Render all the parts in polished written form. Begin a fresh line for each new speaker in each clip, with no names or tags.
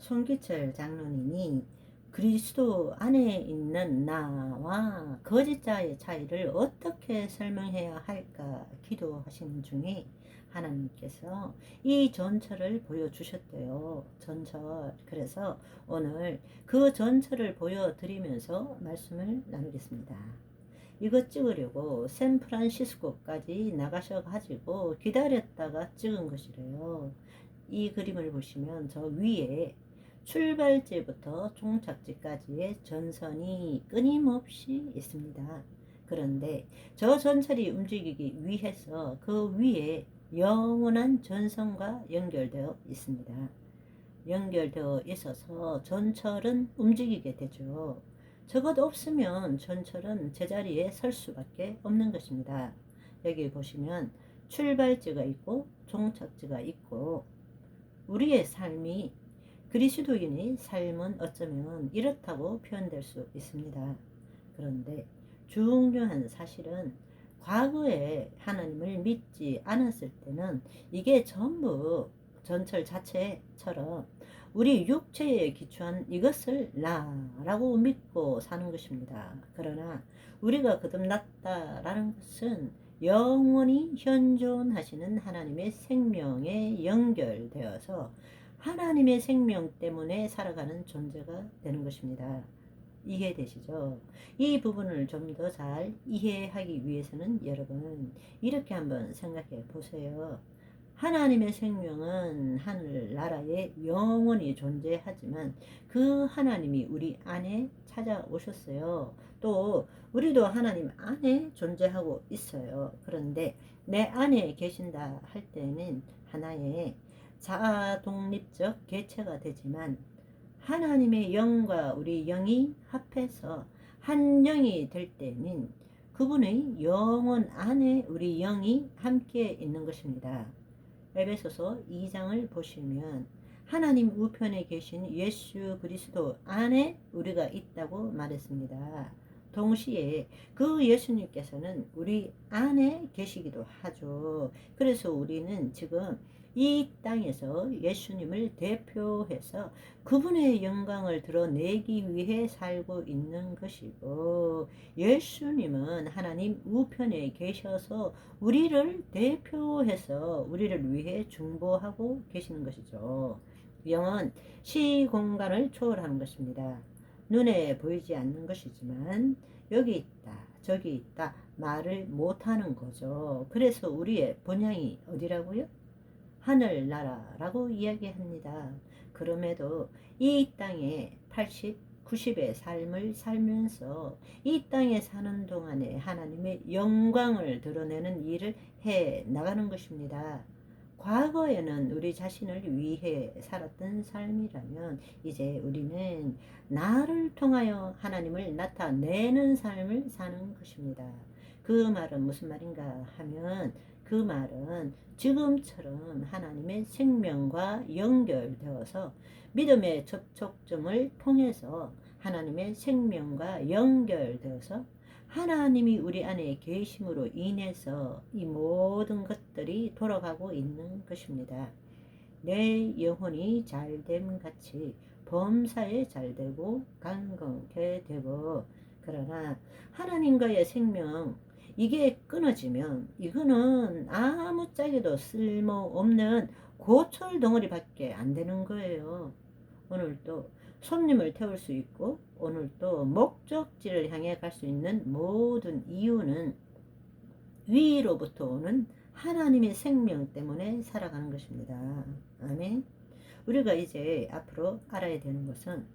손기철 장로님이 그리스도 안에 있는 나와 거짓자의 차이를 어떻게 설명해야 할까 기도하시는 중에 하나님께서 이 전철을 보여주셨대요. 전철. 그래서 오늘 그 전철을 보여드리면서 말씀을 나누겠습니다. 이거 찍으려고 샌프란시스코까지 나가셔가지고 기다렸다가 찍은 것이래요. 이 그림을 보시면 저 위에 출발지부터 종착지까지의 전선이 끊임없이 있습니다. 그런데 저 전철이 움직이기 위해서 그 위에 영원한 전선과 연결되어 있습니다. 연결되어 있어서 전철은 움직이게 되죠. 저것 없으면 전철은 제자리에 설 수밖에 없는 것입니다. 여기 보시면 출발지가 있고 종착지가 있고, 우리의 삶이, 그리스도인의 삶은 어쩌면 이렇다고 표현될 수 있습니다. 그런데 중요한 사실은 과거에 하나님을 믿지 않았을 때는 이게 전부 전철 자체처럼 우리 육체에 기초한 이것을 나라고 믿고 사는 것입니다. 그러나 우리가 거듭났다라는 것은 영원히 현존하시는 하나님의 생명에 연결되어서 하나님의 생명 때문에 살아가는 존재가 되는 것입니다. 이해되시죠? 이 부분을 좀 더 잘 이해하기 위해서는 여러분 이렇게 한번 생각해 보세요. 하나님의 생명은 하늘나라에 영원히 존재하지만 그 하나님이 우리 안에 찾아오셨어요. 또 우리도 하나님 안에 존재하고 있어요. 그런데 내 안에 계신다 할 때는 하나의 자아 독립적 개체가 되지만 하나님의 영과 우리 영이 합해서 한 영이 될 때는 그분의 영혼 안에 우리 영이 함께 있는 것입니다. 에베소서 2장을 보시면 하나님 우편에 계신 예수 그리스도 안에 우리가 있다고 말했습니다. 동시에 그 예수님께서는 우리 안에 계시기도 하죠. 그래서 우리는 지금 이 땅에서 예수님을 대표해서 그분의 영광을 드러내기 위해 살고 있는 것이고, 예수님은 하나님 우편에 계셔서 우리를 대표해서 우리를 위해 중보하고 계시는 것이죠. 영은 시공간을 초월하는 것입니다. 눈에 보이지 않는 것이지만 여기 있다 저기 있다 말을 못하는 거죠. 그래서 우리의 본향이 어디라고요? 하늘나라라고 이야기합니다. 그럼에도 이 땅에 80, 90의 삶을 살면서 이 땅에 사는 동안에 하나님의 영광을 드러내는 일을 해 나가는 것입니다. 과거에는 우리 자신을 위해 살았던 삶이라면 이제 우리는 나를 통하여 하나님을 나타내는 삶을 사는 것입니다. 그 말은 무슨 말인가 하면, 그 말은 지금처럼 하나님의 생명과 연결되어서 믿음의 접촉점을 통해서 하나님의 생명과 연결되어서 하나님이 우리 안에 계심으로 인해서 이 모든 것들이 돌아가고 있는 것입니다. 내 영혼이 잘됨 같이 범사에 잘되고 강건케 되고, 그러나 하나님과의 생명 이게 끊어지면 이거는 아무짝에도 쓸모없는 고철 덩어리밖에 안 되는 거예요. 오늘도 손님을 태울 수 있고 오늘도 목적지를 향해 갈 수 있는 모든 이유는 위로부터 오는 하나님의 생명 때문에 살아가는 것입니다. 아멘. 우리가 이제 앞으로 알아야 되는 것은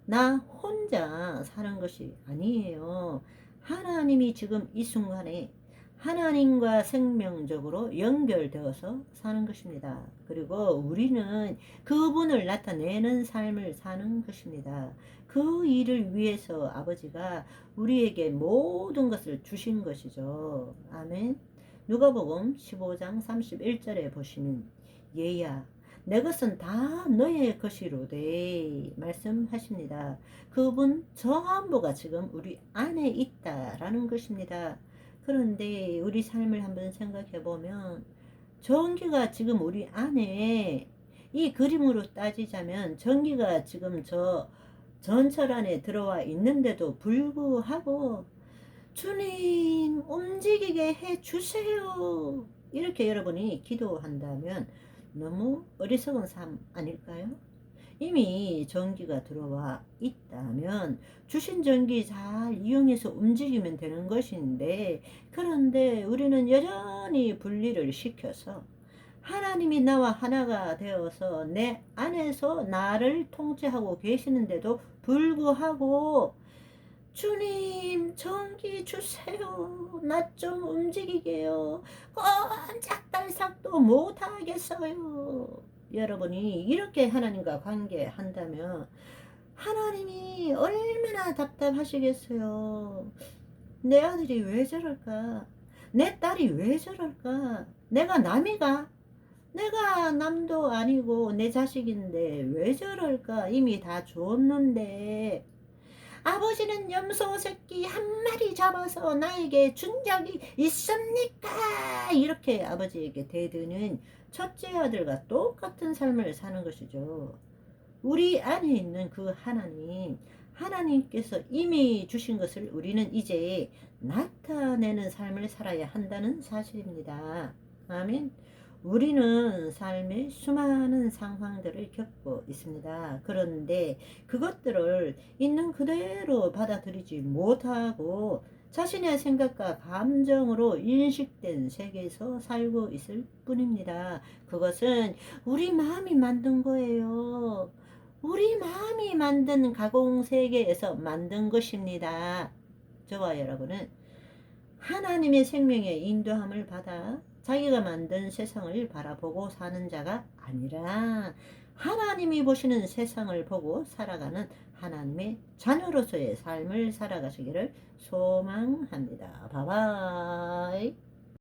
나 혼자 사는 것이 아니에요. 하나님이 지금 이 순간에 하나님과 생명적으로 연결되어서 사는 것입니다. 그리고 우리는 그분을 나타내는 삶을 사는 것입니다. 그 일을 위해서 아버지가 우리에게 모든 것을 주신 것이죠. 아멘. 누가복음 15장 31절에 보시면 얘야 내 것은 다 너의 것이로되 말씀하십니다. 그분 전부가 지금 우리 안에 있다라는 것입니다. 그런데 우리 삶을 한번 생각해 보면 전기가 지금 우리 안에 이 그림으로 따지자면 전기가 지금 저 전철 안에 들어와 있는데도 불구하고 주님 움직이게 해주세요. 이렇게 여러분이 기도한다면 너무 어리석은 삶 아닐까요? 이미 전기가 들어와 있다면 주신 전기 잘 이용해서 움직이면 되는 것인데, 그런데 우리는 여전히 분리를 시켜서 하나님이 나와 하나가 되어서 내 안에서 나를 통치하고 계시는데도 불구하고 주님 전기 주세요. 나 좀 움직이게요. 꼼짝달싹도 못하겠어요. 여러분이 이렇게 하나님과 관계한다면 하나님이 얼마나 답답하시겠어요. 내 아들이 왜 저럴까? 내 딸이 왜 저럴까? 내가 남이가? 내가 남도 아니고 내 자식인데 왜 저럴까? 이미 다 줬는데 아버지는 염소 새끼 한 마리 잡아서 나에게 준 적이 있습니까? 이렇게 아버지에게 대드는 첫째 아들과 똑같은 삶을 사는 것이죠. 우리 안에 있는 그 하나님, 하나님께서 이미 주신 것을 우리는 이제 나타내는 삶을 살아야 한다는 사실입니다. 아멘. 우리는 삶의 수많은 상황들을 겪고 있습니다. 그런데 그것들을 있는 그대로 받아들이지 못하고 자신의 생각과 감정으로 인식된 세계에서 살고 있을 뿐입니다. 그것은 우리 마음이 만든 거예요. 우리 마음이 만든 가공세계에서 만든 것입니다. 저와 여러분은 하나님의 생명의 인도함을 받아 자기가 만든 세상을 바라보고 사는 자가 아니라 하나님이 보시는 세상을 보고 살아가는 하나님의 자녀로서의 삶을 살아가시기를 소망합니다. 바바.